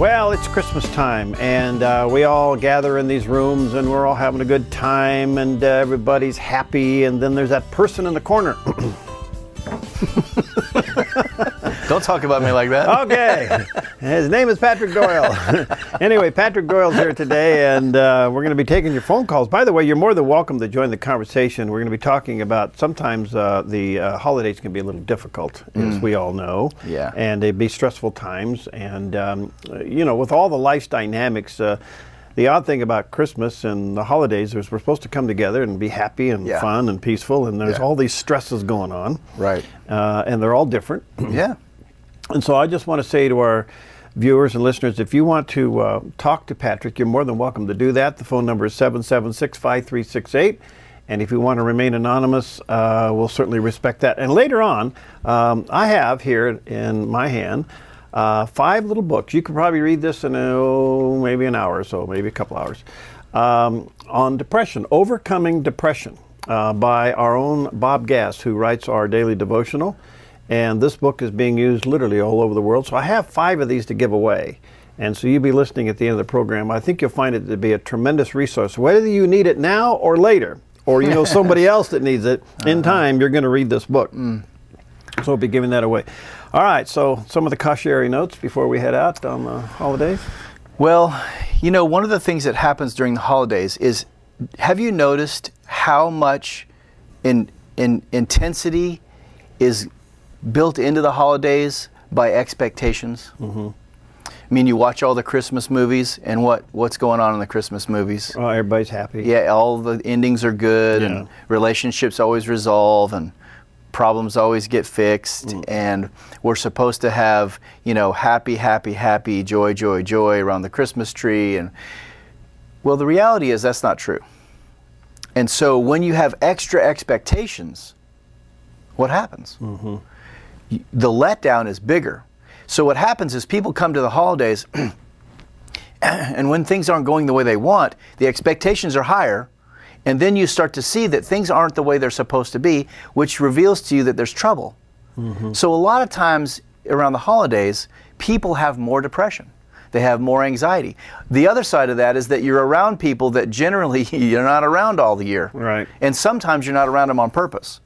Well, it's Christmas time, and we all gather in these rooms, and we're all having a good time, and everybody's happy, and then there's that person in the corner. Don't talk about me like that. Okay. His name is Patrick Doyle. Anyway, Patrick Doyle's here today, and we're going to be taking your phone calls. By the way, you're more than welcome to join the conversation. We're going to be talking about sometimes the holidays can be a little difficult, as we all know. Yeah. And they be stressful times. And, you know, with all the life's dynamics, the odd thing about Christmas and the holidays is we're supposed to come together and be happy and fun and peaceful, and there's all these stresses going on. Right. And they're all different. Yeah. And so I just want to say to our viewers and listeners, if you want to talk to Patrick, you're more than welcome to do that. The phone number is 776-5368. And if you want to remain anonymous, we'll certainly respect that. And later on, I have here in my hand 5 little books. You could probably read this in maybe an hour or so, maybe a couple hours, on depression, Overcoming Depression, by our own Bob Gass, who writes our daily devotional. And this book is being used literally all over the world. So I have 5 of these to give away. And so you'll be listening at the end of the program. I think you'll find it to be a tremendous resource. Whether you need it now or later, or you know somebody else that needs it, in time you're going to read this book. So we'll be giving that away. All right, so some of the cautionary notes before we head out on the holidays. Well, you know, one of the things that happens during the holidays is, have you noticed how much intensity is built into the holidays by expectations? I mean, you watch all the Christmas movies, and what's going on in the Christmas movies? Oh, everybody's happy. Yeah, all the endings are good, and relationships always resolve, and problems always get fixed, and we're supposed to have, you know, happy, happy, happy, joy, joy, joy around the Christmas tree. And well, the reality is that's not true. And so when you have extra expectations, what happens? The letdown is bigger. So what happens is people come to the holidays and when things aren't going the way they want, the expectations are higher, and then you start to see that things aren't the way they're supposed to be, which reveals to you that there's trouble. So a lot of times around the holidays, people have more depression. They have more anxiety. The other side of that is that you're around people that generally you're not around all the year. Right. And sometimes you're not around them on purpose.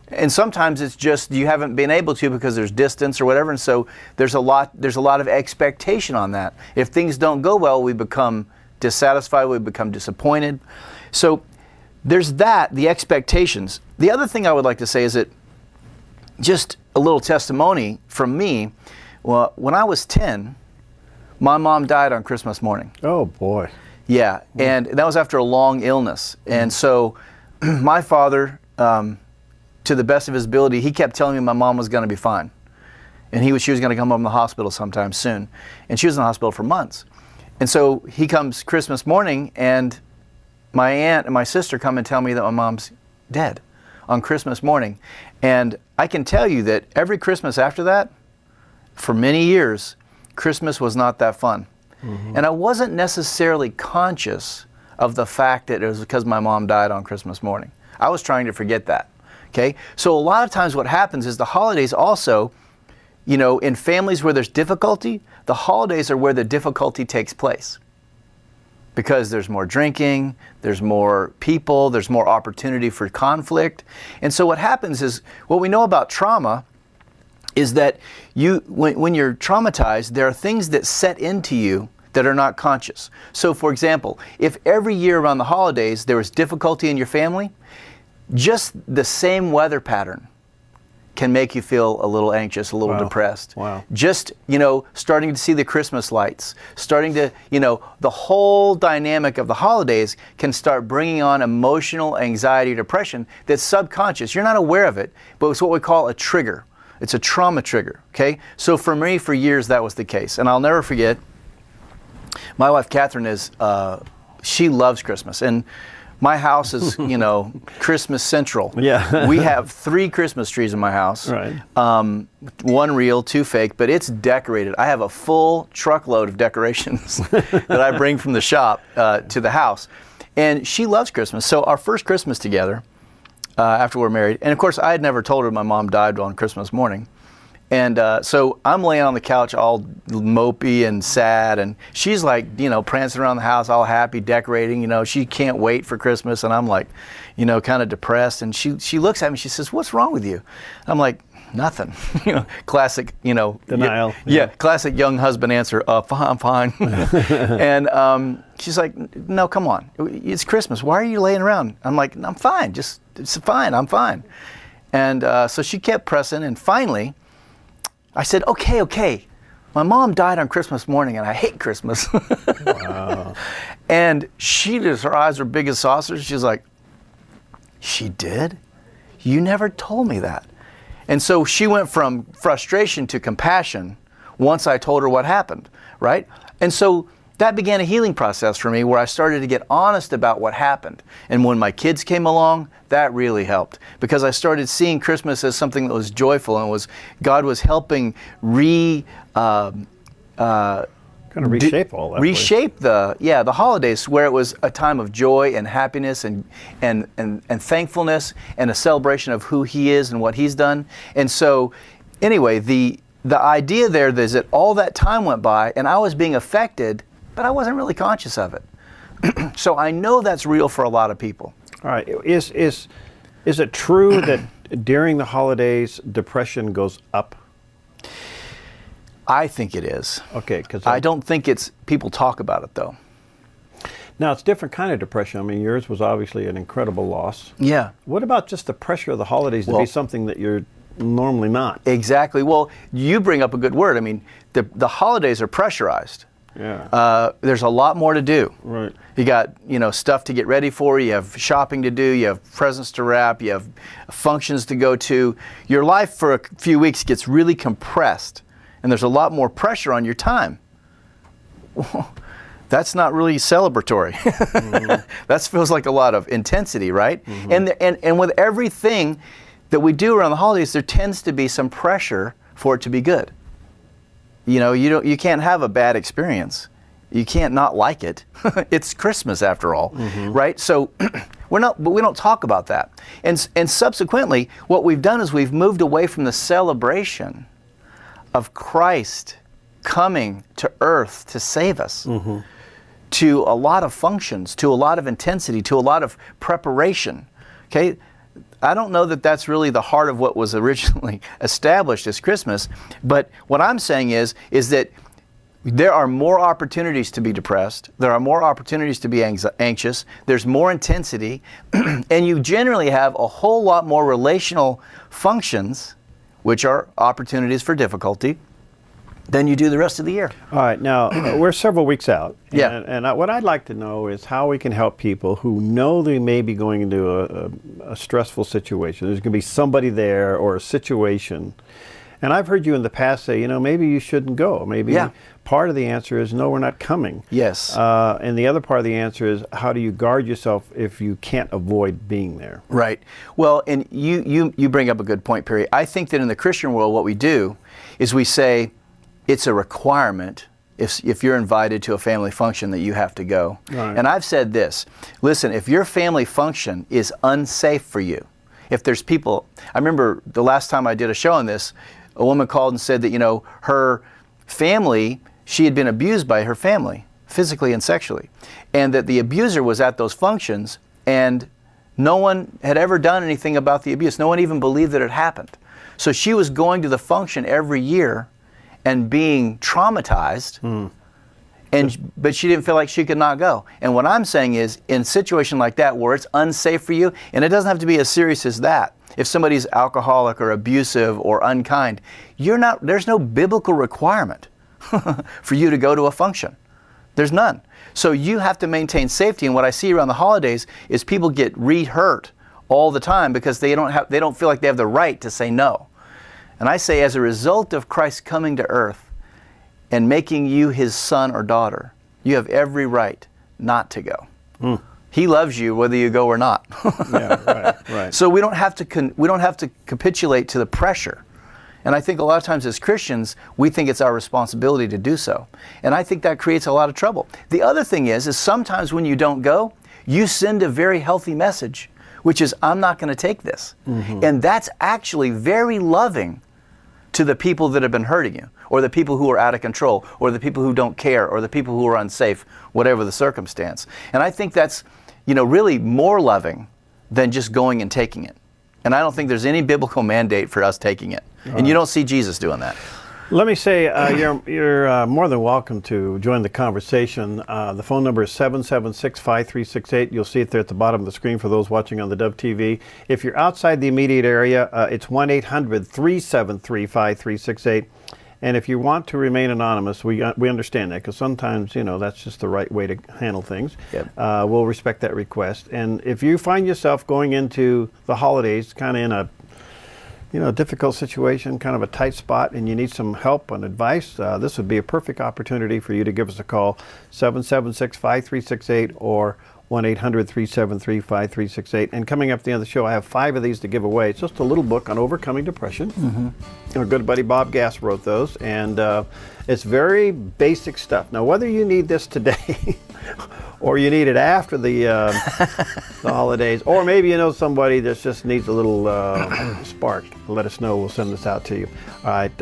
And sometimes it's just you haven't been able to because there's distance or whatever, and so there's a lot of expectation on that. If things don't go well, we become dissatisfied, we become disappointed. So there's that, the expectations. The other thing I would like to say is that just a little testimony from me. Well, when I was 10, my mom died on Christmas morning. Oh boy. Yeah, and that was after a long illness. And so my father, to the best of his ability, he kept telling me my mom was going to be fine. And she was going to come home from the hospital sometime soon. And she was in the hospital for months. And so he comes Christmas morning, and my aunt and my sister come and tell me that my mom's dead on Christmas morning. And I can tell you that every Christmas after that, for many years, Christmas was not that fun. And I wasn't necessarily conscious of the fact that it was because my mom died on Christmas morning. I was trying to forget that. Okay, so a lot of times what happens is the holidays also, you know, in families where there's difficulty, the holidays are where the difficulty takes place. Because there's more drinking, there's more people, there's more opportunity for conflict. And so what happens is, what we know about trauma is that when you're traumatized, there are things that set into you that are not conscious. So for example, if every year around the holidays there was difficulty in your family, just the same weather pattern can make you feel a little anxious, a little depressed. Just, you know, starting to see the Christmas lights, starting to, you know, the whole dynamic of the holidays can start bringing on emotional anxiety, depression that's subconscious. You're not aware of it, but it's what we call a trigger. It's a trauma trigger, okay? So for me, for years, that was the case. And I'll never forget, my wife, Catherine, she loves Christmas. And my house is, you know, Christmas central. Yeah. We have 3 Christmas trees in my house. Right. 1 real, 2 fake, but it's decorated. I have a full truckload of decorations that I bring from the shop to the house. And she loves Christmas. So our first Christmas together, after we're married, and of course I had never told her my mom died on Christmas morning. And so I'm laying on the couch all mopey and sad, and she's like, you know, prancing around the house all happy, decorating, you know, she can't wait for Christmas, and I'm like, you know, kind of depressed, and she looks at me, she says, "What's wrong with you?" I'm like, "Nothing." You know, classic, you know. Denial. Yeah, classic young husband answer, I'm fine. And she's like, "No, come on, it's Christmas, why are you laying around?" I'm like, "I'm fine, it's fine, I'm fine." And so she kept pressing, and finally, I said, okay, my mom died on Christmas morning, and I hate Christmas. Wow. And her eyes were big as saucers. She's like, "She did? You never told me that." And so she went from frustration to compassion once I told her what happened, right? And so that began a healing process for me, where I started to get honest about what happened. And when my kids came along, that really helped, because I started seeing Christmas as something that was joyful, and God was helping Kind of reshape all that. reshape the holidays, where it was a time of joy and happiness and thankfulness and a celebration of who He is and what He's done. And so anyway, the idea there is that all that time went by and I was being affected, but I wasn't really conscious of it. So I know that's real for a lot of people. All right. Is it true that during the holidays depression goes up? I think it is. Okay, because I don't think it's, people talk about it though. Now it's a different kind of depression. I mean, yours was obviously an incredible loss. Yeah. What about just the pressure of the holidays to be something that you're normally not? Exactly. Well, you bring up a good word. I mean, the holidays are pressurized. Yeah. There's a lot more to do. Right. You got, you know, stuff to get ready for, you have shopping to do, you have presents to wrap, you have functions to go to. Your life for a few weeks gets really compressed, and there's a lot more pressure on your time. That's not really celebratory. Mm-hmm. That feels like a lot of intensity, right? Mm-hmm. And with everything that we do around the holidays, there tends to be some pressure for it to be good. You know, you can't have a bad experience. You can't not like it. It's Christmas after all, right? So but we don't talk about that. And subsequently, what we've done is we've moved away from the celebration of Christ coming to earth to save us, to a lot of functions, to a lot of intensity, to a lot of preparation. Okay, I don't know that that's really the heart of what was originally established as Christmas, but what I'm saying is that there are more opportunities to be depressed, there are more opportunities to be anxious, there's more intensity, and you generally have a whole lot more relational functions, which are opportunities for difficulty, than you do the rest of the year. All right, now we're several weeks out. Yeah. And what I'd like to know is how we can help people who know they may be going into a stressful situation. There's going to be somebody there or a situation. And I've heard you in the past say, you know, maybe you shouldn't go. Maybe part of the answer is, no, we're not coming. Yes. And the other part of the answer is, how do you guard yourself if you can't avoid being there? Right. Well, and you bring up a good point, Perry. I think that in the Christian world, what we do is we say, it's a requirement if you're invited to a family function that you have to go. Right. And I've said this, listen, if your family function is unsafe for you, if there's people, I remember the last time I did a show on this, a woman called and said that, you know, her family, she had been abused by her family, physically and sexually, and that the abuser was at those functions, and no one had ever done anything about the abuse. No one even believed that it happened. So she was going to the function every year and being traumatized, but she didn't feel like she could not go. And what I'm saying is, in a situation like that where it's unsafe for you, and it doesn't have to be as serious as that, if somebody's alcoholic or abusive or unkind, there's no biblical requirement for you to go to a function. There's none. So you have to maintain safety, and what I see around the holidays is people get re-hurt all the time because they don't feel like they have the right to say no. And I say, as a result of Christ coming to earth and making you His son or daughter, you have every right not to go. He loves you whether you go or not. Yeah, right. So we don't have to capitulate to the pressure. And I think a lot of times as Christians, we think it's our responsibility to do so. And I think that creates a lot of trouble. The other thing is sometimes when you don't go, you send a very healthy message, which is, I'm not going to take this. And that's actually very loving to the people that have been hurting you, or the people who are out of control, or the people who don't care, or the people who are unsafe, whatever the circumstance. And I think that's, really more loving than just going and taking it. And I don't think there's any biblical mandate for us taking it. And you don't see Jesus doing that. Let me say, you're more than welcome to join the conversation. The phone number is 776-5368. You'll see it there at the bottom of the screen for those watching on the Dove TV. If you're outside the immediate area, it's 1-800-373-5368. And if you want to remain anonymous, we understand that, because sometimes, that's just the right way to handle things. Yep. We'll respect that request. And if you find yourself going into the holidays kind of in a difficult situation, kind of a tight spot, and you need some help and advice, this would be a perfect opportunity for you to give us a call, 776-5368 or 1-800-373-5368. And coming up at the end of the show, I have 5 of these to give away. It's just a little book on overcoming depression. Our good buddy Bob Gass wrote those, and it's very basic stuff. Now, whether you need this today or you need it after the holidays, or maybe somebody that just needs a little spark, let us know. We'll send this out to you. All right,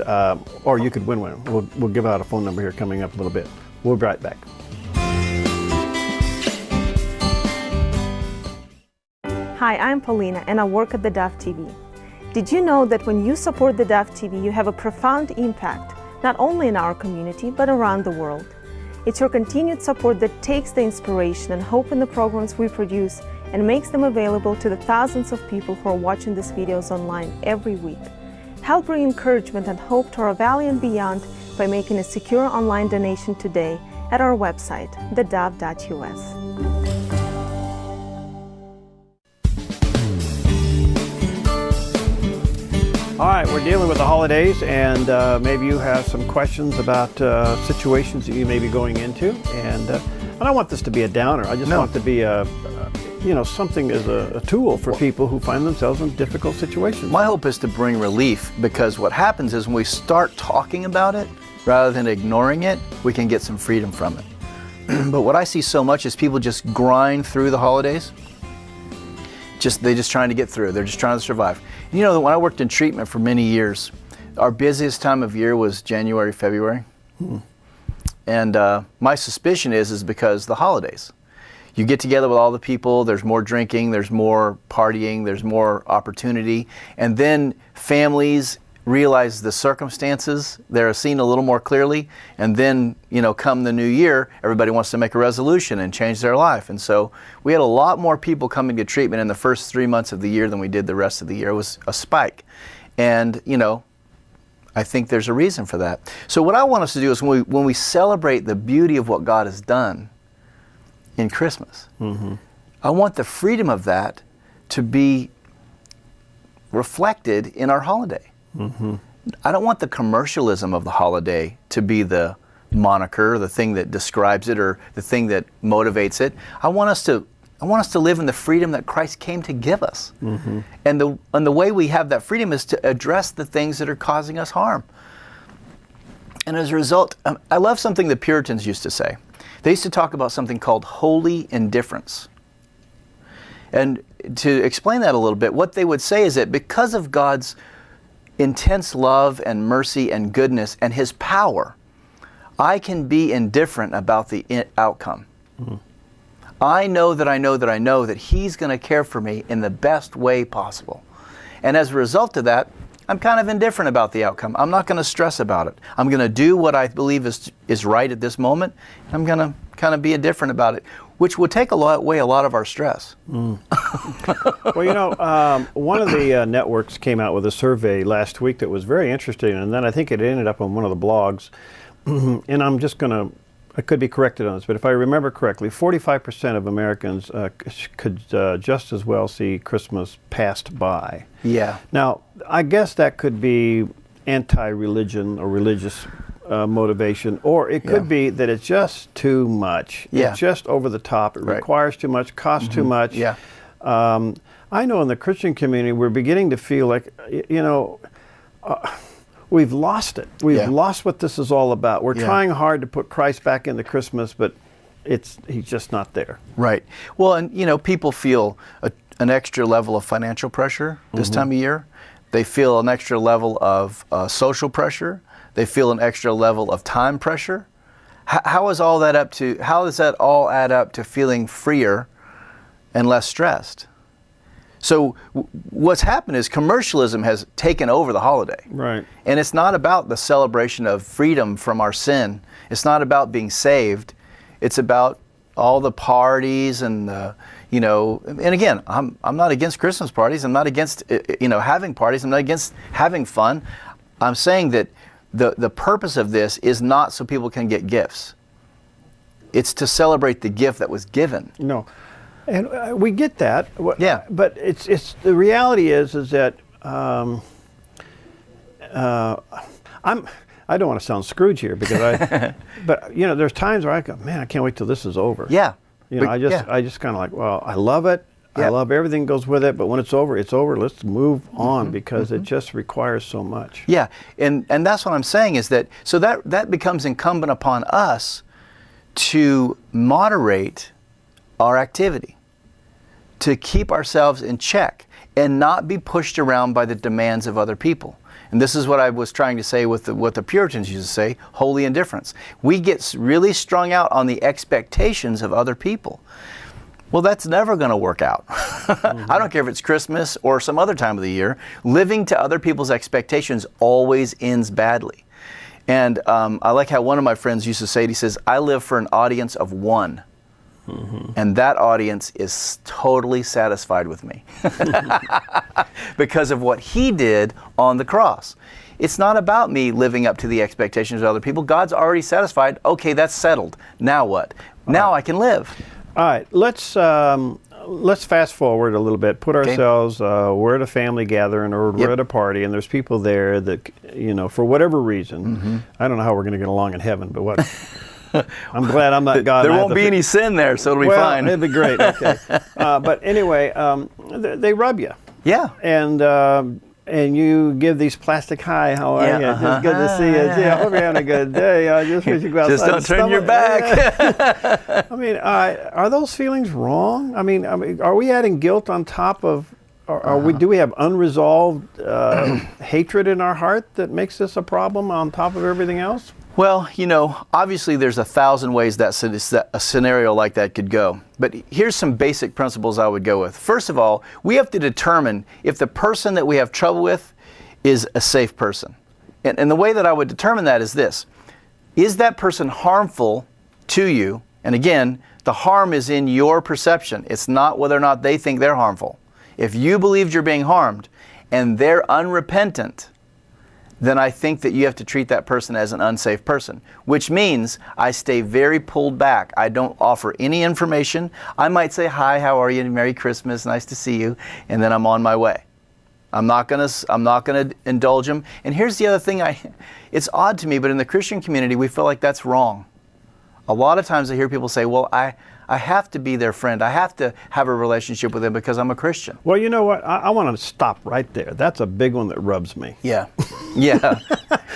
or you could win one. We'll give out a phone number here coming up a little bit. We'll be right back. Hi, I'm Paulina, and I work at the Dove TV. Did you know that when you support the Dove TV, you have a profound impact, not only in our community, but around the world? It's your continued support that takes the inspiration and hope in the programs we produce and makes them available to the thousands of people who are watching these videos online every week. Help bring encouragement and hope to our valley and beyond by making a secure online donation today at our website, thedove.us. All right, we're dealing with the holidays, and maybe you have some questions about situations that you may be going into. And I don't want this to be a downer. I just want it to be something as a tool for people who find themselves in difficult situations. My hope is to bring relief, because what happens is when we start talking about it, rather than ignoring it, we can get some freedom from it. But what I see so much is people just grind through the holidays. They're just trying to get through. They're just trying to survive. When I worked in treatment for many years, our busiest time of year was January, February. And my suspicion is because the holidays. You get together with all the people, there's more drinking, there's more partying, there's more opportunity. And then families realize the circumstances, they're seen a little more clearly, and then, come the new year, everybody wants to make a resolution and change their life. And so we had a lot more people coming to treatment in the first 3 months of the year than we did the rest of the year. It was a spike. And, I think there's a reason for that. So what I want us to do is when we celebrate the beauty of what God has done in Christmas, I want the freedom of that to be reflected in our holiday. I don't want the commercialism of the holiday to be the moniker, the thing that describes it, or the thing that motivates it. I want us to live in the freedom that Christ came to give us. And the way we have that freedom is to address the things that are causing us harm. And as a result, I love something the Puritans used to say. They used to talk about something called holy indifference. And to explain that a little bit, what they would say is that because of God's intense love and mercy and goodness and His power, I can be indifferent about the outcome. I know that He's going to care for me in the best way possible. And as a result of that, I'm kind of indifferent about the outcome. I'm not going to stress about it. I'm going to do what I believe is right at this moment. I'm going to kind of be indifferent about it, which would take away a lot of our stress. Well, one of the networks came out with a survey last week that was very interesting, and then I think it ended up on one of the blogs. And I'm just going to, I could be corrected on this, but if I remember correctly, 45% of Americans could just as well see Christmas passed by. Yeah. Now, I guess that could be anti-religion or religious motivation, or it could be that it's just too much. Yeah. It's just over the top. It requires too much, costs too much. Yeah. I know in the Christian community we're beginning to feel like, we've lost it. We've lost what this is all about. We're trying hard to put Christ back into Christmas, but he's just not there. Right. Well, and people feel an extra level of financial pressure this time of year. They feel an extra level of social pressure. They feel an extra level of time pressure. How does that all add up to feeling freer and less stressed? So what's happened is commercialism has taken over the holiday. Right. And it's not about the celebration of freedom from our sin. It's not about being saved. It's about all the parties and and again, I'm not against Christmas parties. I'm not against having parties. I'm not against having fun. I'm saying that the purpose of this is not so people can get gifts. It's to celebrate the gift that was given. No, and we get that. Yeah. But it's the reality is that I don't want to sound Scrooge here because but there's times where I go, man, I can't wait till this is over. Yeah. I just kind of like, well, I love it. Yeah. I love everything goes with it, but when it's over, it's over. Let's move on because it just requires so much. Yeah, and that's what I'm saying is that that becomes incumbent upon us to moderate our activity, to keep ourselves in check and not be pushed around by the demands of other people. And this is what I was trying to say with what the Puritans used to say, holy indifference. We get really strung out on the expectations of other people. Well, that's never going to work out. I don't care if it's Christmas or some other time of the year. Living to other people's expectations always ends badly. And I like how one of my friends used to say it. He says, I live for an audience of one. And that audience is totally satisfied with me because of what he did on the cross. It's not about me living up to the expectations of other people. God's already satisfied. Okay, that's settled. Now what? Now I can live. All right, let's fast forward a little bit. Put ourselves, we're at a family gathering or we're at a party, and there's people there that, for whatever reason, I don't know how we're going to get along in heaven, but what? I'm glad I'm not God. There won't be any sin there, so it'll be fine. It'd be great. Okay, but anyway, they rub you. Yeah. And you give these plastic hi, how are you? It's good to see you. Yeah, I hope you're having a good day. I just wish you go outside. Just don't turn your back. I mean, are those feelings wrong? I mean, are we adding guilt on top of, do we have unresolved hatred in our heart that makes this a problem on top of everything else? Well, obviously there's 1,000 ways that a scenario like that could go. But here's some basic principles I would go with. First of all, we have to determine if the person that we have trouble with is a safe person. And the way that I would determine that is this. Is that person harmful to you? And again, the harm is in your perception. It's not whether or not they think they're harmful. If you believed you're being harmed and they're unrepentant, then I think that you have to treat that person as an unsafe person, which means I stay very pulled back. I don't offer any information. I might say, hi, how are you? Merry Christmas, nice to see you, and then I'm on my way. I'm not gonna indulge them. And here's the other thing, it's odd to me, but in the Christian community, we feel like that's wrong. A lot of times I hear people say, well, I have to be their friend. I have to have a relationship with them because I'm a Christian. Well, you know what? I want to stop right there. That's a big one that rubs me. Yeah. Yeah.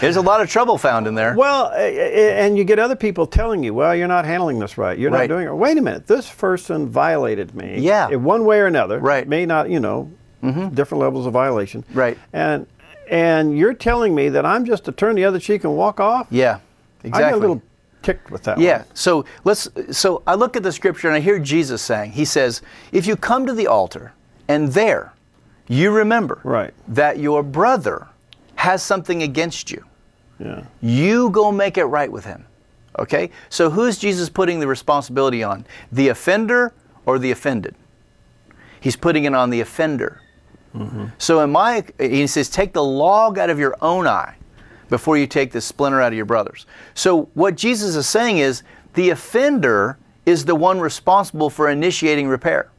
There's a lot of trouble found in there. Well, and you get other people telling you, well, you're not handling this right. You're not doing it. Wait a minute. This person violated me. Yeah. In one way or another. Right. May not, different levels of violation. Right. And you're telling me that I'm just to turn the other cheek and walk off? Yeah. Exactly. I get a little ticked with that one. Yeah, so I look at the scripture and I hear Jesus saying, he says, if you come to the altar and there you remember that your brother has something against you, you go make it right with him. Okay? So who's Jesus putting the responsibility on? The offender or the offended? He's putting it on the offender. So he says, take the log out of your own eye before you take the splinter out of your brother's. So what Jesus is saying is the offender is the one responsible for initiating repair.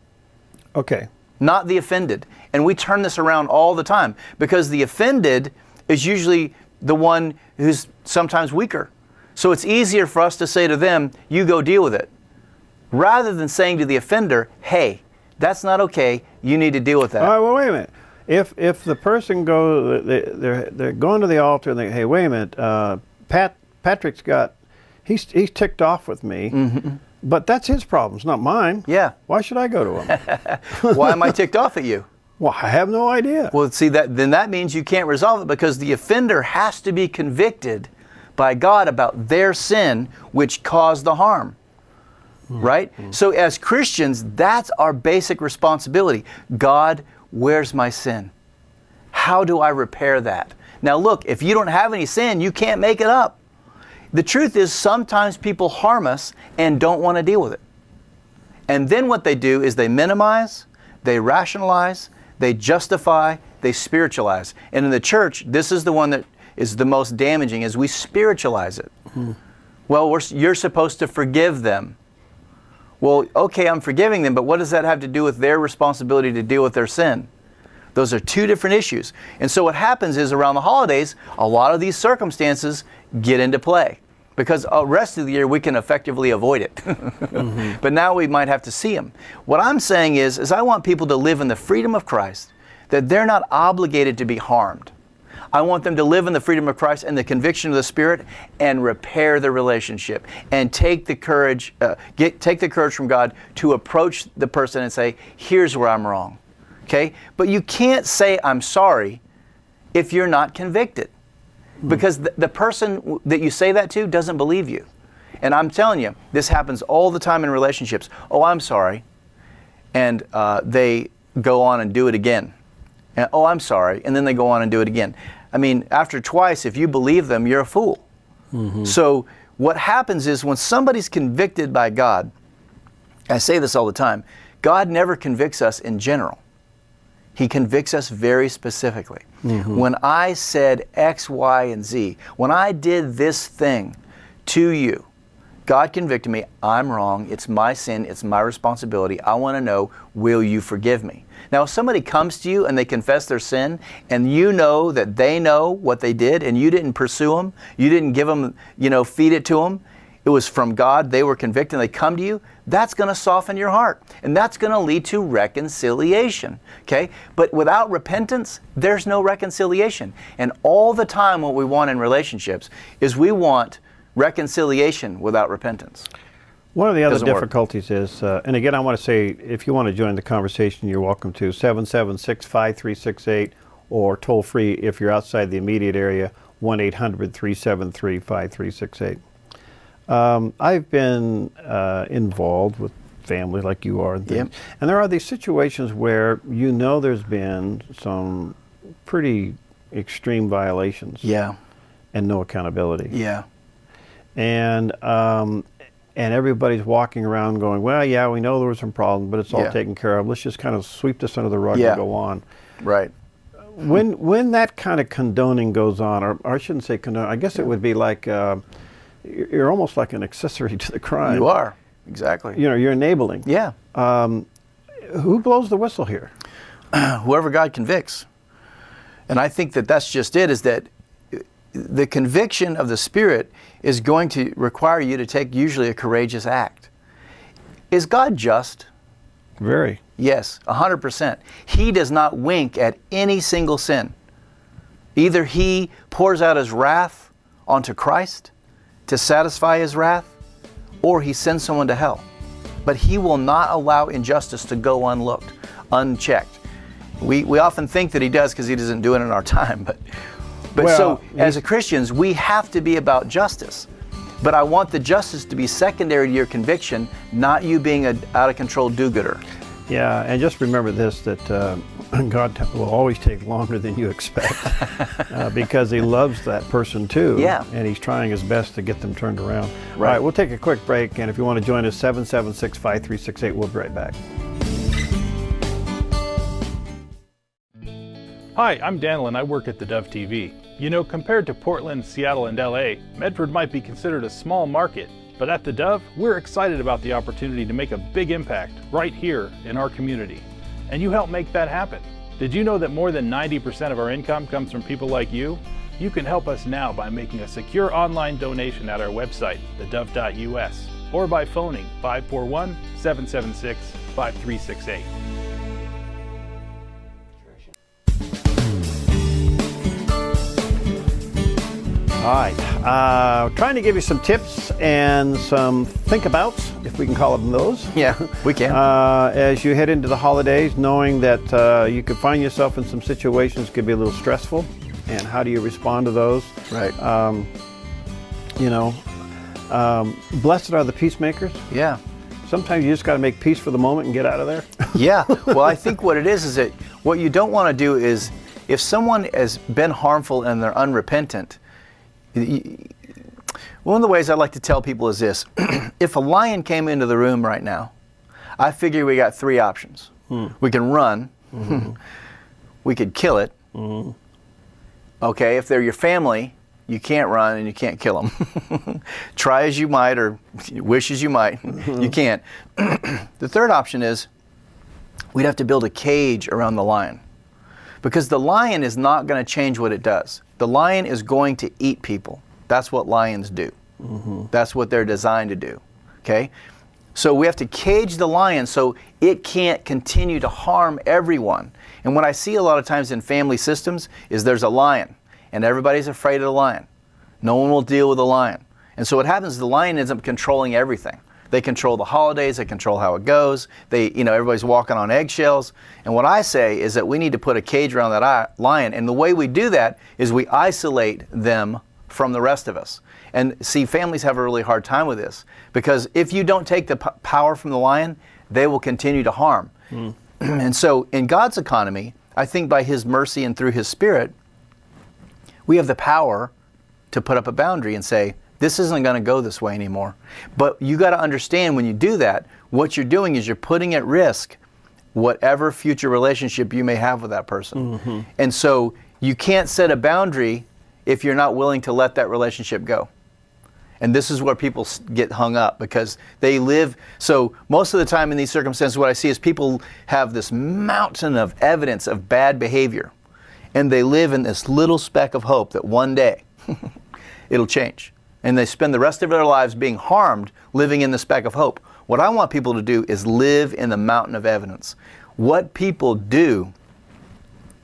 Okay. Not the offended. And we turn this around all the time because the offended is usually the one who's sometimes weaker. So it's easier for us to say to them, you go deal with it, rather than saying to the offender, hey, that's not okay, you need to deal with that. All right, well, wait a minute. If the person goes, they're going to the altar and they, hey, wait a minute, Patrick's got, he's ticked off with me, but that's his problems, not mine. Yeah. Why should I go to him? Why am I ticked off at you? Well, I have no idea. Well, see, then that means you can't resolve it, because the offender has to be convicted by God about their sin which caused the harm. Right? So as Christians, that's our basic responsibility. God, where's my sin? How do I repair that? Now look, if you don't have any sin, you can't make it up. The truth is, sometimes people harm us and don't want to deal with it. And then what they do is they minimize, they rationalize, they justify, they spiritualize. And in the church, this is the one that is the most damaging, is we spiritualize it. Well, you're supposed to forgive them. Well, okay, I'm forgiving them, but what does that have to do with their responsibility to deal with their sin? Those are two different issues. And so what happens is, around the holidays, a lot of these circumstances get into play, because the rest of the year we can effectively avoid it. But now we might have to see them. What I'm saying is I want people to live in the freedom of Christ, that they're not obligated to be harmed. I want them to live in the freedom of Christ and the conviction of the Spirit, and repair the relationship, and take the courage, take the courage from God to approach the person and say, here's where I'm wrong. Okay? But you can't say I'm sorry if you're not convicted, because the person that you say that to doesn't believe you. And I'm telling you, this happens all the time in relationships. Oh, I'm sorry. And they go on and do it again. And, oh, I'm sorry. And then they go on and do it again. I mean, after twice, if you believe them, you're a fool. So what happens is, when somebody's convicted by God, I say this all the time, God never convicts us in general. He convicts us very specifically. When I said X, Y, and Z, when I did this thing to you, God convicted me. I'm wrong. It's my sin. It's my responsibility. I want to know, will you forgive me? Now, if somebody comes to you and they confess their sin, and you know that they know what they did, and you didn't pursue them, you didn't give them, feed it to them, it was from God, they were convicted, and they come to you, that's going to soften your heart. And that's going to lead to reconciliation. Okay? But without repentance, there's no reconciliation. And all the time, what we want in relationships is we want reconciliation without repentance. One of the other difficulties is, and again, I want to say, if you want to join the conversation, you're welcome to 776-5368, or toll free if you're outside the immediate area, 1-800-373-5368. I've been involved with family like you are, and things. And there are these situations where there's been some pretty extreme violations. And no accountability. And everybody's walking around going, well, yeah, we know there were some problems, but it's all taken care of. Let's just kind of sweep this under the rug and go on. Right. When that kind of condoning goes on, or I shouldn't say condone, I guess it would be like, you're almost like an accessory to the crime. You are, exactly. You're enabling. Who blows the whistle here? Whoever God convicts. And I think that that's just it, is that the conviction of the Spirit is going to require you to take usually a courageous act. Is God just? Very. Yes, 100%. He does not wink at any single sin. Either He pours out His wrath onto Christ to satisfy His wrath, or He sends someone to hell. But He will not allow injustice to go unlooked, unchecked. We often think that He does because He doesn't do it in our time, but as Christians, we have to be about justice. But I want the justice to be secondary to your conviction, not you being an out-of-control do-gooder. Yeah, and just remember this, that God will always take longer than you expect because He loves that person too. And He's trying His best to get them turned around. All right, we'll take a quick break, and if you want to join us, 776-5368, we'll be right back. Hi, I'm Daniel and I work at the Dove TV. Compared to Portland, Seattle, and LA, Medford might be considered a small market, but at the Dove, we're excited about the opportunity to make a big impact right here in our community. And you help make that happen. Did you know that more than 90% of our income comes from people like you? You can help us now by making a secure online donation at our website, thedove.us, or by phoning 541-776-5368. All right, Trying to give you some tips and some think-abouts, if we can call them those. Yeah, we can. As you head into the holidays, knowing that you could find yourself in some situations that could be a little stressful, and how do you respond to those? Right. Blessed are the peacemakers. Yeah. Sometimes you just got to make peace for the moment and get out of there. Yeah. Well, I think what it is that what you don't want to do is, if someone has been harmful and they're unrepentant, one of the ways I like to tell people is this. If a lion came into the room right now, I figure we got three options. We can run. We could kill it. Okay, if they're your family, you can't run and you can't kill them. Try as you might, or wish as you might, you can't. The third option is we'd have to build a cage around the lion, because the lion is not going to change what it does. The lion is going to eat people. That's what lions do. That's what they're designed to do. Okay? So we have to cage the lion so it can't continue to harm everyone. And what I see a lot of times in family systems is there's a lion, and everybody's afraid of the lion. No one will deal with the lion. And so what happens is the lion ends up controlling everything. They control the holidays, they control how it goes, everybody's walking on eggshells. And what I say is that we need to put a cage around that lion, and the way we do that is we isolate them from the rest of us. And see, families have a really hard time with this, because if you don't take the power from the lion, they will continue to harm. And so in God's economy, I think by His mercy and through His Spirit, we have the power to put up a boundary and say, this isn't going to go this way anymore. But you got to understand, when you do that, what you're doing is you're putting at risk whatever future relationship you may have with that person. And so you can't set a boundary if you're not willing to let that relationship go. And this is where people get hung up, because they live. So most of the time in these circumstances, what I see is people have this mountain of evidence of bad behavior, and they live in this little speck of hope that one day it'll change. And they spend the rest of their lives being harmed, living in the speck of hope. What I want people to do is live in the mountain of evidence. What people do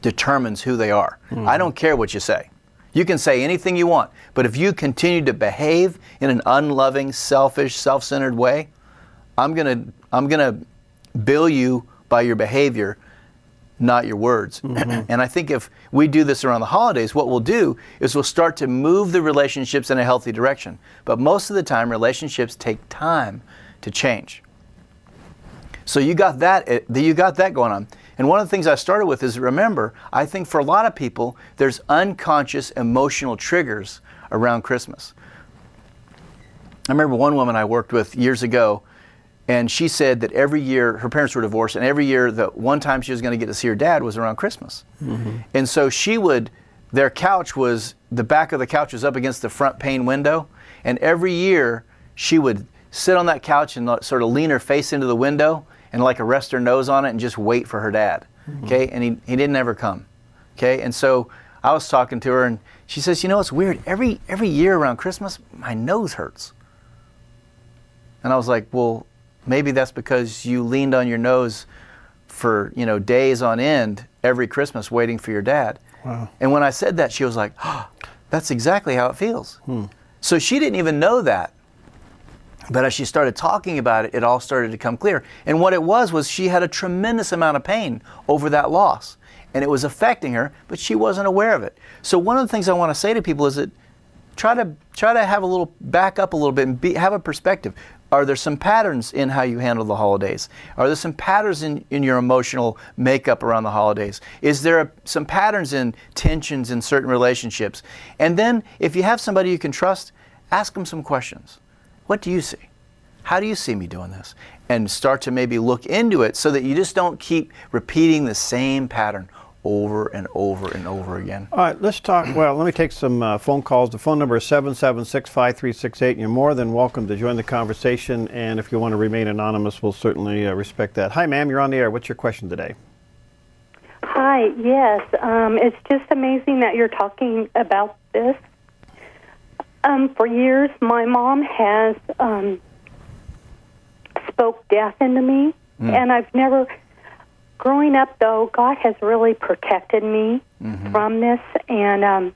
determines who they are. I don't care what you say. You can say anything you want, but if you continue to behave in an unloving, selfish, self-centered way, I'm gonna bill you by your behavior, not your words. And I think if we do this around the holidays, what we'll do is we'll start to move the relationships in a healthy direction. But most of the time, relationships take time to change. So you got that going on. And one of the things I started with is, remember, I think for a lot of people, there's unconscious emotional triggers around Christmas. I remember one woman I worked with years ago, and she said that every year, her parents were divorced, and every year the one time she was going to get to see her dad was around Christmas. And so their couch was, the back of the couch was up against the front pane window, and every year she would sit on that couch and sort of lean her face into the window and like rest her nose on it and just wait for her dad. Okay, and he didn't ever come. Okay, and so I was talking to her, and she says, it's weird, every year around Christmas, my nose hurts. And I was like, well, maybe that's because you leaned on your nose for, days on end every Christmas waiting for your dad. Wow. And when I said that, she was like, oh, that's exactly how it feels. So she didn't even know that. But as she started talking about it, it all started to come clear. And what it was she had a tremendous amount of pain over that loss. And it was affecting her, but she wasn't aware of it. So one of the things I want to say to people is that try to have a little, back up a little bit and have a perspective. Are there some patterns in how you handle the holidays? Are there some patterns in your emotional makeup around the holidays? Is there some patterns in tensions in certain relationships? And then if you have somebody you can trust, ask them some questions. What do you see? How do you see me doing this? And start to maybe look into it so that you just don't keep repeating the same pattern over and over and over again. All right, let's talk. Well, let me take some phone calls. The phone number is 776-5368, and you're more than welcome to join the conversation. And if you want to remain anonymous, we'll certainly respect that. Hi, ma'am, you're on the air. What's your question today? Hi, yes. It's just amazing that you're talking about this. For years, my mom has spoke death into me, and I've never... Growing up, though, God has really protected me from this, and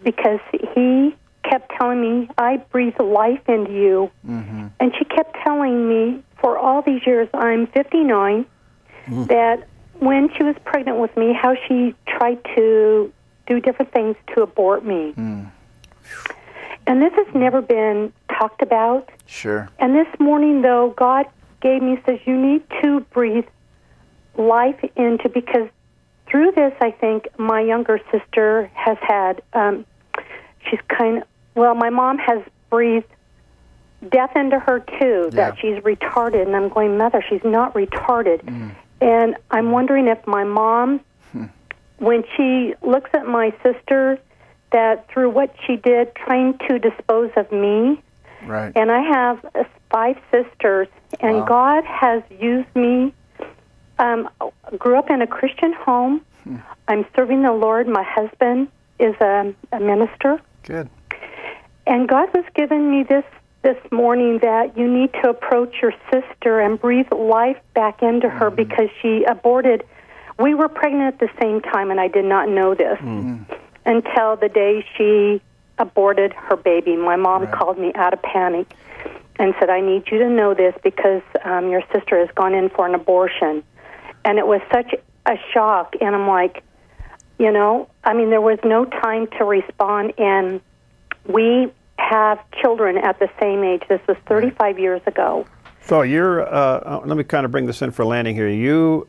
because He kept telling me, I breathe life into you. Mm-hmm. And she kept telling me for all these years, I'm 59, that when she was pregnant with me, how she tried to do different things to abort me. And this has never been talked about. Sure. And this morning, though, God gave me, says, you need to breathe life into, because through this, I think my younger sister has had, she's my mom has breathed death into her too, that she's retarded. And I'm going, Mother, she's not retarded. And I'm wondering if my mom, when she looks at my sister, that through what she did, trying to dispose of me, Right. and I have 5 sisters, and God has used me. Grew up in a Christian home. I'm serving the Lord. My husband is a minister. Good. And God was giving me this morning that you need to approach your sister and breathe life back into her, because she aborted. We were pregnant at the same time, and I did not know this until the day she aborted her baby. My mom called me out of panic and said, I need you to know this, because your sister has gone in for an abortion. And it was such a shock. And I'm like, there was no time to respond. And we have children at the same age. This was 35 years ago. So you're, let me kind of bring this in for landing here. You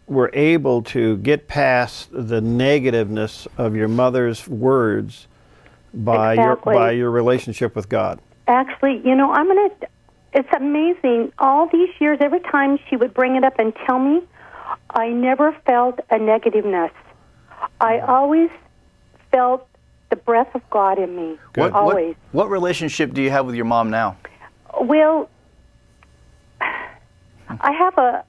were able to get past the negativeness of your mother's words by your relationship with God. Actually, it's amazing. All these years, every time she would bring it up and tell me, I never felt a negativeness. I always felt the breath of God in me. Always. What relationship do you have with your mom now? Well, I have a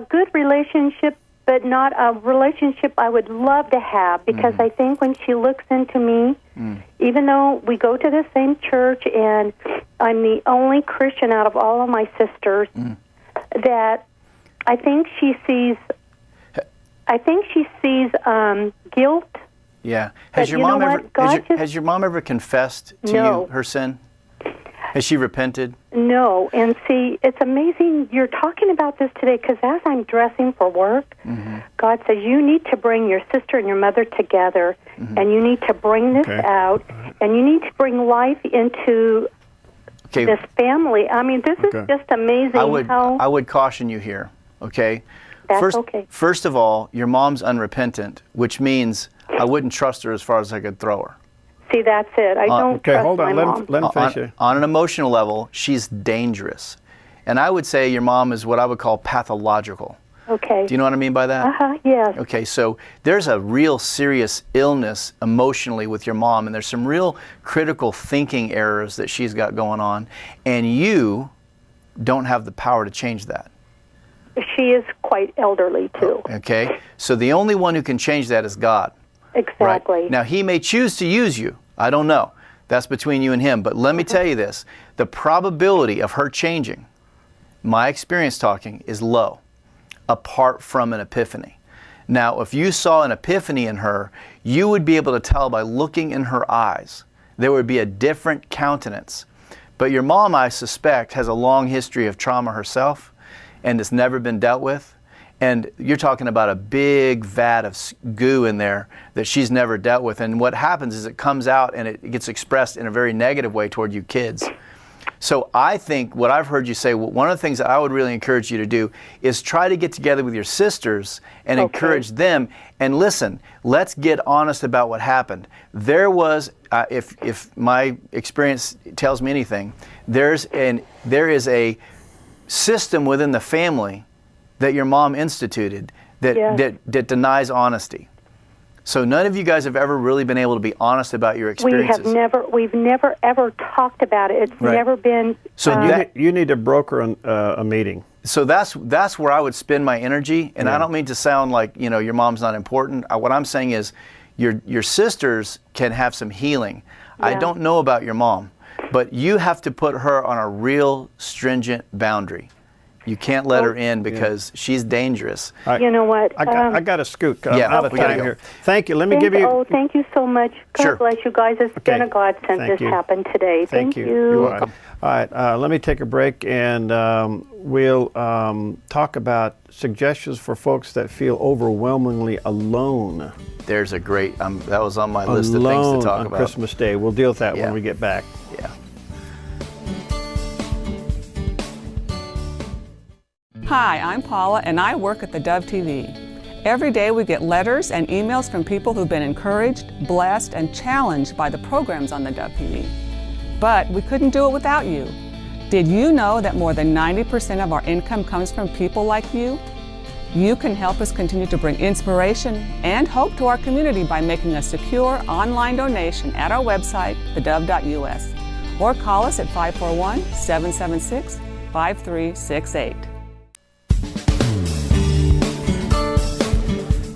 good relationship, but not a relationship I would love to have, because I think when she looks into me, even though we go to the same church and I'm the only Christian out of all of my sisters, that I think she sees guilt. Yeah. Has your mom ever confessed to you her sin? Has she repented? No. And see, it's amazing you're talking about this today, because as I'm dressing for work, God says you need to bring your sister and your mother together, and you need to bring this out, and you need to bring life into this family. I mean, this is just amazing. I would caution you here, okay? That's okay. First of all, your mom's unrepentant, which means I wouldn't trust her as far as I could throw her. See, that's it. I don't trust hold on. my mom. Let him finish it. On an emotional level, she's dangerous. And I would say your mom is what I would call pathological. Okay. Do you know what I mean by that? Yes. Okay, so there's a real serious illness emotionally with your mom, and there's some real critical thinking errors that she's got going on, and you don't have the power to change that. She is quite elderly, too. Okay, so the only one who can change that is God. Exactly. Right? Now, He may choose to use you. I don't know. That's between you and Him. But let me tell you this. The probability of her changing, my experience talking, is low, apart from an epiphany. Now, if you saw an epiphany in her, you would be able to tell by looking in her eyes. There would be a different countenance. But your mom, I suspect, has a long history of trauma herself, and it's never been dealt with. And you're talking about a big vat of goo in there that she's never dealt with. And what happens is it comes out and it gets expressed in a very negative way toward you kids. So I think what I've heard you say, one of the things that I would really encourage you to do is try to get together with your sisters and encourage them. And listen, let's get honest about what happened. There was, if my experience tells me anything, there is a system within the family that your mom instituted that denies honesty. So none of you guys have ever really been able to be honest about your experiences. We've never ever talked about it. It's never been. So you need to broker a meeting. So that's where I would spend my energy, and I don't mean to sound like your mom's not important. What I'm saying is, your sisters can have some healing. Yeah. I don't know about your mom, but you have to put her on a real stringent boundary. You can't let her in because she's dangerous. You know what? I got to scoot. I'm out of we gotta time go. here. Thank you. Let me give you. Oh, thank you so much. God Sure. bless you guys. It's been a godsend Thank this you. happened today. Thank you. You're welcome. All right, let me take a break, and we'll talk about suggestions for folks that feel overwhelmingly alone. There's a great, that was on my list of things to talk on about. Christmas Day. We'll deal with that Yeah. when we get back. Yeah. Hi, I'm Paula, and I work at the Dove TV. Every day we get letters and emails from people who've been encouraged, blessed, and challenged by the programs on the Dove TV. But we couldn't do it without you. Did you know that more than 90% of our income comes from people like you? You can help us continue to bring inspiration and hope to our community by making a secure online donation at our website, thedove.us, or call us at 541-776-5368.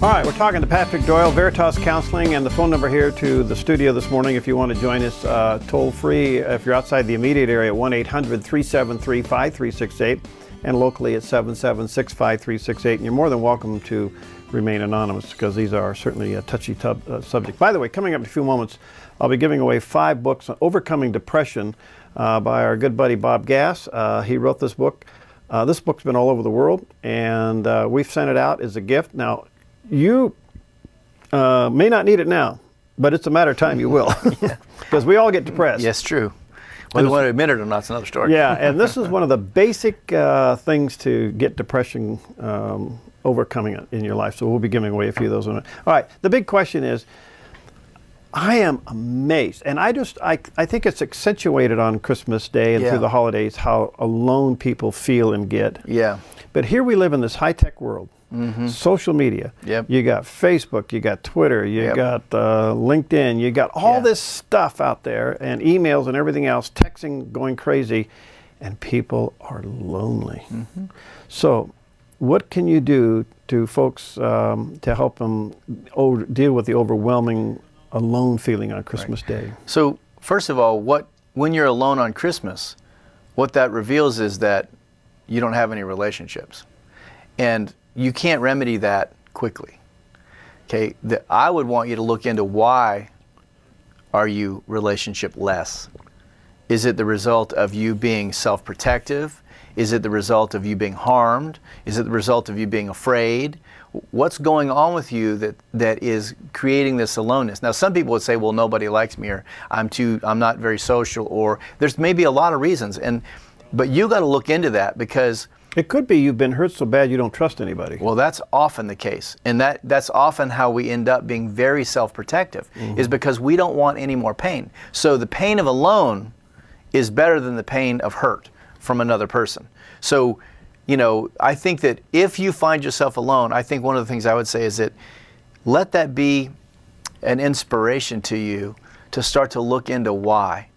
All right, we're talking to Patrick Doyle, Veritas Counseling, and the phone number here to the studio this morning if you want to join us toll free if you're outside the immediate area at 1-800-373-5368 and locally at 776-5368. And you're more than welcome to remain anonymous because these are certainly a touchy subject. By the way, coming up in a few moments, I'll be giving away 5 books on overcoming depression by our good buddy Bob Gass. He wrote this book. This book's been all over the world, and we've sent it out as a gift. Now, you may not need it now, but it's a matter of time you will, because we all get depressed. Yes, true. Whether you want to admit it or not, it's another story. Yeah, and this is one of the basic things to get depression overcoming it in your life. So we'll be giving away a few of those. All right, the big question is, I am amazed, and I think it's accentuated on Christmas Day and through the holidays how alone people feel and get. Yeah. But here we live in this high-tech world. Social media. You got Facebook, you got Twitter, you got LinkedIn, you got all this stuff out there, and emails and everything else, texting going crazy, and people are lonely. So what can you do to folks to help them deal with the overwhelming alone feeling on Christmas Day? So first of all, when you're alone on Christmas, what that reveals is that you don't have any relationships. And you can't remedy that quickly. Okay, I would want you to look into why are you relationship less? Is it the result of you being self-protective? Is it the result of you being harmed? Is it the result of you being afraid? What's going on with you that is creating this aloneness? Now, some people would say, well, nobody likes me, or I'm not very social, or there's maybe a lot of reasons. But you got to look into that, because it could be you've been hurt so bad you don't trust anybody. Well, that's often the case. And that's often how we end up being very self-protective, is because we don't want any more pain. So the pain of alone is better than the pain of hurt from another person. So, I think that if you find yourself alone, I think one of the things I would say is that let that be an inspiration to you to start to look into why,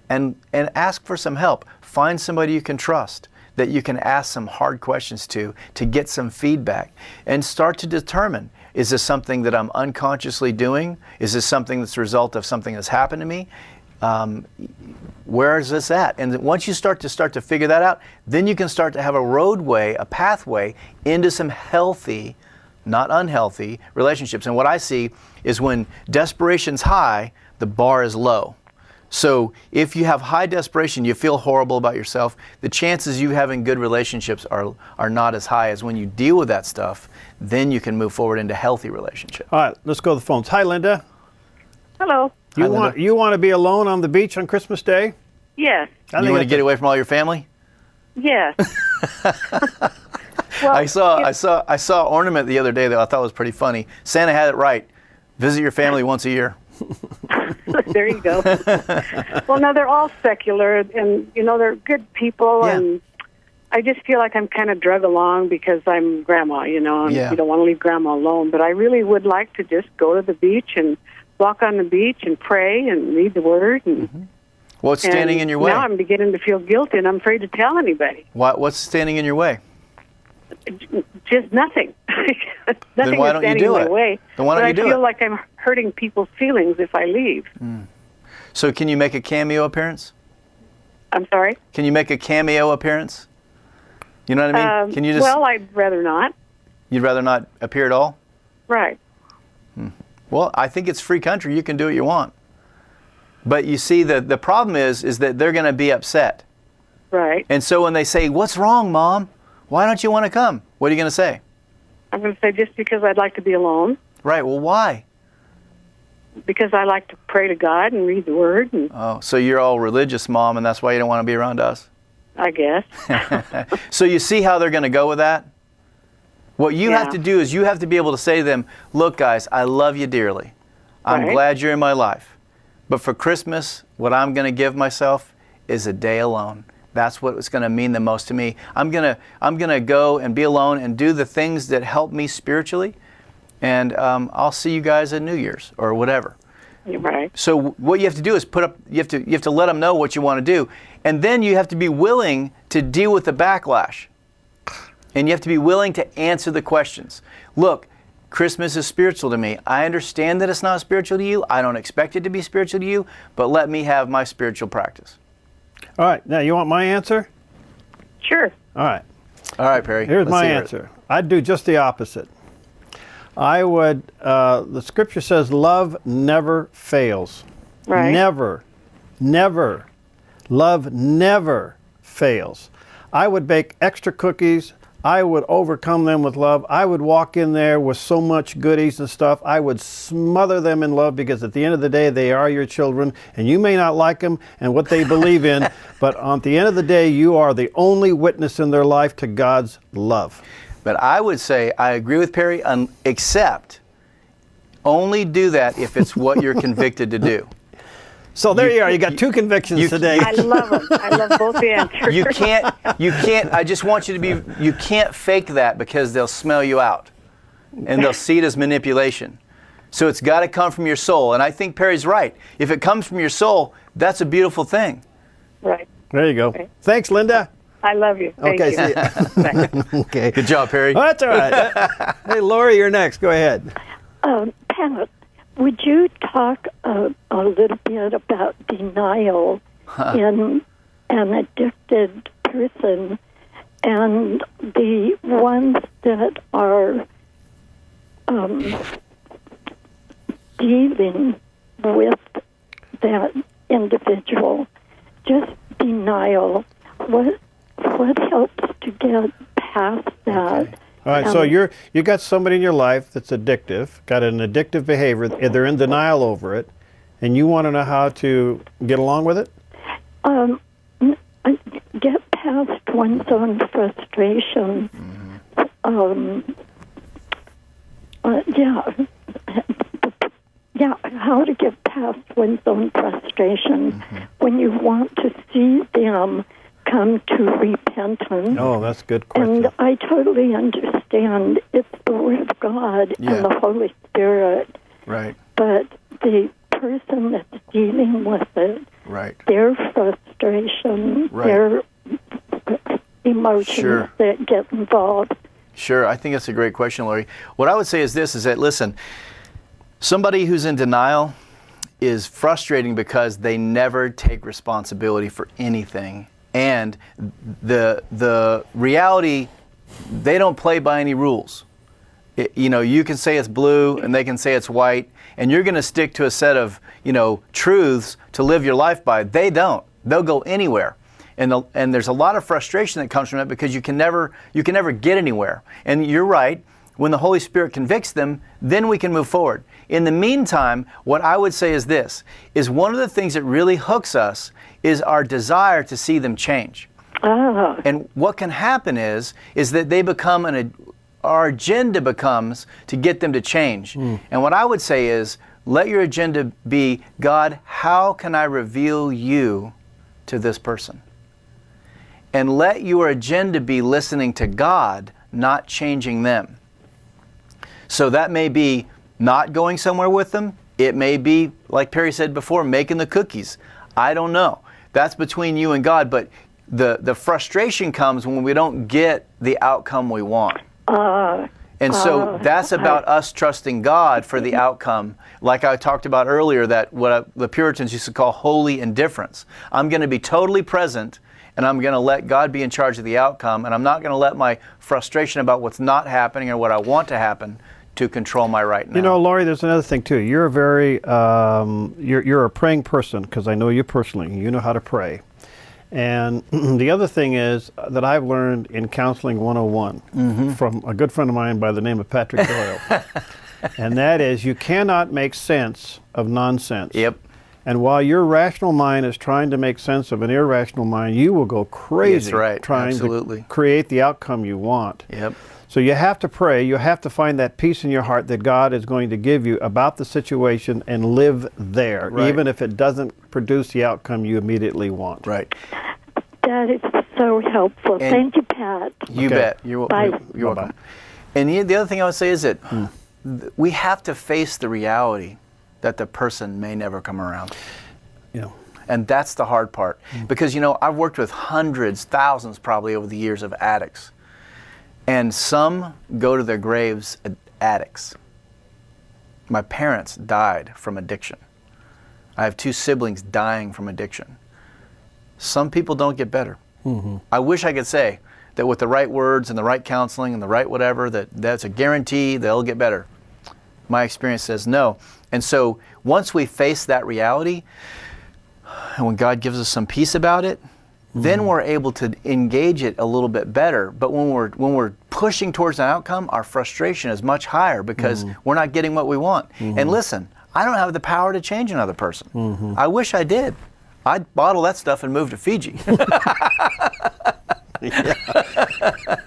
and ask for some help. Find somebody you can trust, that you can ask some hard questions to get some feedback, and start to determine, is this something that I'm unconsciously doing? Is this something that's a result of something that's happened to me? Where is this at? And once you start to figure that out, then you can start to have a roadway, a pathway into some healthy, not unhealthy relationships. And what I see is when desperation's high, the bar is low. So if you have high desperation, you feel horrible about yourself, the chances you having good relationships are not as high as when you deal with that stuff. Then you can move forward into healthy relationships. All right, let's go to the phones. Hi, Linda. Hello. You want to be alone on the beach on Christmas Day? Yes. You want to get away from all your family? Yes. Well, I saw an ornament the other day that I thought was pretty funny. Santa had it right. Visit your family once a year. There you go. Well, no, they're all secular, and they're good people, and I just feel like I'm kind of drug along because I'm grandma, and you don't want to leave grandma alone. But I really would like to just go to the beach and walk on the beach and pray and read the Word. And what's standing in your way? Now I'm beginning to feel guilty, and I'm afraid to tell anybody. What's standing in your way? Just nothing. Nothing Then why is don't you standing do in my it? way. Then why don't you do I it? feel like I'm hurting people's feelings if I leave. So can you make a cameo appearance? I'm sorry? Can you make a cameo appearance? You know what I mean? Can you just? Well, I'd rather not. You'd rather not appear at all? Right. Well, I think it's free country. You can do what you want. But you see, the problem is that they're going to be upset. Right. And so when they say, "What's wrong, Mom? Why don't you want to come?" What are you going to say? I'm going to say just because I'd like to be alone. Right. Well, why? Because I like to pray to God and read the Word. And Oh, so you're all religious, Mom, and that's why you don't want to be around us? I guess. So you see how they're going to go with that? What you have to do is you have to be able to say to them, "Look, guys, I love you dearly. I'm Right. glad you're in my life. But for Christmas, what I'm going to give myself is a day alone. That's what it's going to mean the most to me. I'm going to go and be alone and do the things that help me spiritually, and I'll see you guys at New Year's or whatever." You're right. So what you have to do is you have to let them know what you want to do, and then you have to be willing to deal with the backlash, and you have to be willing to answer the questions. Look, Christmas is spiritual to me. I understand that it's not spiritual to you. I don't expect it to be spiritual to you, but let me have my spiritual practice. All right, now you want my answer? Sure. All right. All right, Perry. Here's let's my hear it. answer. I'd do just the opposite. I would, the scripture says love never fails. Right. Never, never. Love never fails. I would bake extra cookies. I would overcome them with love. I would walk in there with so much goodies and stuff. I would smother them in love, because at the end of the day, they are your children, and you may not like them and what they believe in, but at the end of the day, you are the only witness in their life to God's love. But I would say I agree with Perry, except only do that if it's what you're convicted to do. So there you are. You got two convictions today. I love them. I love both the answers. You can't, I just want you to be, you can't fake that, because they'll smell you out and they'll see it as manipulation. So it's got to come from your soul. And I think Perry's right. If it comes from your soul, that's a beautiful thing. Right. There you go. Okay. Thanks, Linda. I love you. Thank Okay, you. see ya. Thanks. Okay. Good job, Perry. Oh, that's all right. Hey, Lori, you're next. Go ahead. Pat, would you talk a little bit about denial in an addicted person, and the ones that are dealing with that individual? Just denial. What helps to get past that? Okay. All right, so you got somebody in your life that's addictive, got an addictive behavior, they're in denial over it, and you want to know how to get along with it? Get past one's own frustration. How to get past one's own frustration when you want to see them come to repentance. Oh, that's a good question. And I totally understand it's the Word of God and the Holy Spirit. Right. But the person that's dealing with it, Right. their frustration, Right. their emotions Sure. that get involved. Sure, I think that's a great question, Lori. What I would say is this, is that, listen, somebody who's in denial is frustrating because they never take responsibility for anything. And the reality, they don't play by any rules. You can say it's blue and they can say it's white, and you're going to stick to a set of, truths to live your life by. They don't. They'll go anywhere. And there's a lot of frustration that comes from it, because you can never get anywhere. And you're right, when the Holy Spirit convicts them, then we can move forward. In the meantime, what I would say is this, is one of the things that really hooks us is our desire to see them change. And what can happen is that they become our agenda becomes to get them to change. And what I would say is, let your agenda be, God, how can I reveal you to this person? And let your agenda be listening to God, not changing them. So that may be not going somewhere with them. It may be, like Perry said before, making the cookies. I don't know. That's between you and God, but the frustration comes when we don't get the outcome we want. And so that's about us trusting God for the outcome. Like I talked about earlier, that what the Puritans used to call holy indifference. I'm going to be totally present, and I'm going to let God be in charge of the outcome, and I'm not going to let my frustration about what's not happening or what I want to happen to control my right now. You know, Laurie, there's another thing too. You're a very, you're a praying person, because I know you personally. You know how to pray. And the other thing is that I've learned in Counseling 101 from a good friend of mine by the name of Patrick Doyle. And that is, you cannot make sense of nonsense. Yep. And while your rational mind is trying to make sense of an irrational mind, you will go crazy trying to create the outcome you want. Yep. So you have to pray, you have to find that peace in your heart that God is going to give you about the situation and live there, even if it doesn't produce the outcome you immediately want. Right. That is so helpful. And thank you, Pat. You bet. You're welcome. Bye-bye. And the other thing I would say is that we have to face the reality that the person may never come around. Yeah. And that's the hard part. Because, you know, I've worked with hundreds, thousands probably over the years of addicts. And some go to their graves addicts. My parents died from addiction. I have 2 siblings dying from addiction. Some people don't get better. I wish I could say that with the right words and the right counseling and the right whatever, that's a guarantee they'll get better. My experience says no. And so once we face that reality, and when God gives us some peace about it, then we're able to engage it a little bit better. But when we're pushing towards an outcome, our frustration is much higher because we're not getting what we want. And listen, I don't have the power to change another person. I wish I did. I'd bottle that stuff and move to Fiji.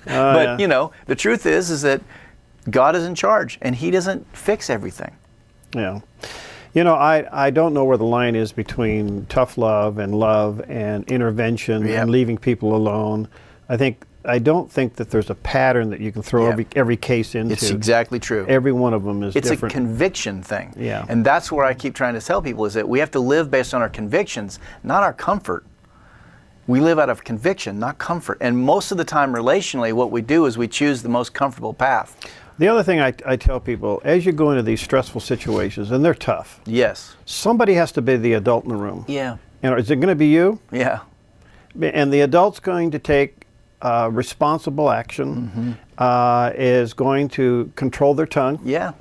But you know, the truth is that God is in charge, and He doesn't fix everything. Yeah. You know, I don't know where the line is between tough love and intervention and leaving people alone. I don't think that there's a pattern that you can throw every case into. It's exactly true. Every one of them is different. It's a conviction thing. Yeah. And that's where I keep trying to tell people is that we have to live based on our convictions, not our comfort. We live out of conviction, not comfort. And most of the time, relationally, what we do is we choose the most comfortable path. The other thing I tell people, as you go into these stressful situations, and they're tough. Yes. Somebody has to be the adult in the room. Yeah. You know, is it going to be you? Yeah. And the adult's going to take responsible action, is going to control their tongue. Yeah.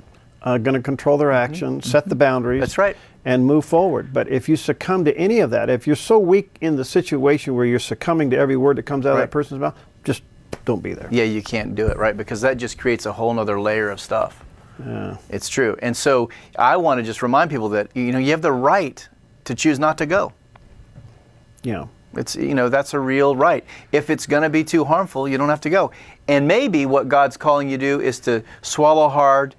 Going to control their action, set the boundaries. That's right. And move forward. But if you succumb to any of that, if you're so weak in the situation where you're succumbing to every word that comes out of that person's mouth, just don't be there. Yeah, you can't do it, right? Because that just creates a whole other layer of stuff. Yeah. It's true. And so I want to just remind people that, you know, you have the right to choose not to go. Yeah. It's, you know, that's a real right. If it's going to be too harmful, you don't have to go. And maybe what God's calling you to do is to swallow hard,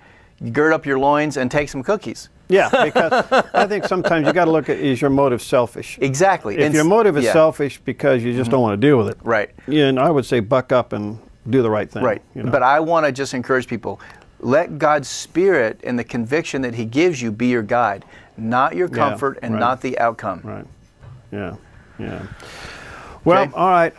gird up your loins, and take some cookies. Yeah, because I think sometimes you got to look at, is your motive selfish? Exactly. If your motive is selfish because you just don't want to deal with it, right? And I would say buck up and do the right thing. Right. You know? But I want to just encourage people, let God's Spirit and the conviction that He gives you be your guide, not your comfort and not the outcome. Right. Yeah. Yeah. Well, all right.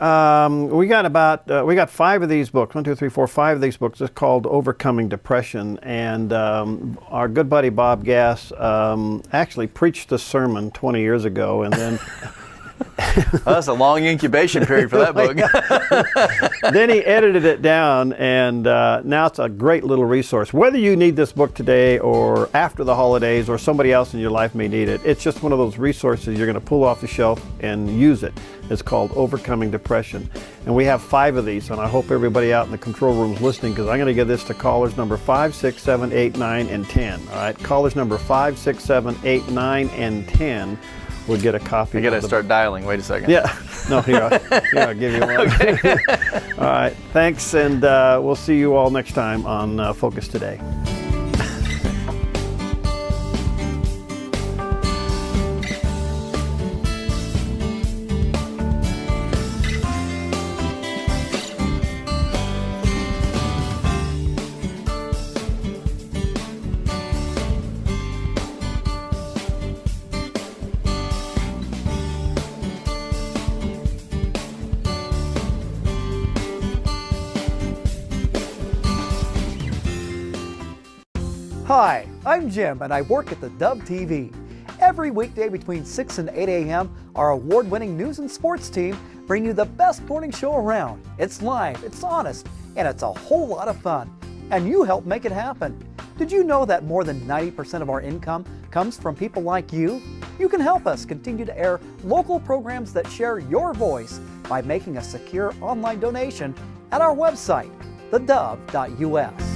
We got 5 of these books. 1, 2, 3, 4, 5 of these books. It's called Overcoming Depression, and our good buddy Bob Gass actually preached this sermon 20 years ago, and then that's a long incubation period for that book. Then he edited it down, and now it's a great little resource. Whether you need this book today or after the holidays or somebody else in your life may need it, it's just one of those resources you're going to pull off the shelf and use it. It's called Overcoming Depression. And we have 5 of these, and I hope everybody out in the control room is listening, because I'm going to give this to callers number 5, 6, 7, 8, 9, and 10. All right, callers number 5, 6, 7, 8, 9, and 10 will get a copy. I got to start dialing. Wait a second. Yeah. No, here, I'll give you one. Okay. All right. Thanks, and we'll see you all next time on Focus Today. Hi, I'm Jim and I work at the Dove TV. Every weekday between 6 and 8 a.m., our award-winning news and sports team bring you the best morning show around. It's live, it's honest, and it's a whole lot of fun. And you help make it happen. Did you know that more than 90% of our income comes from people like you? You can help us continue to air local programs that share your voice by making a secure online donation at our website, thedove.us.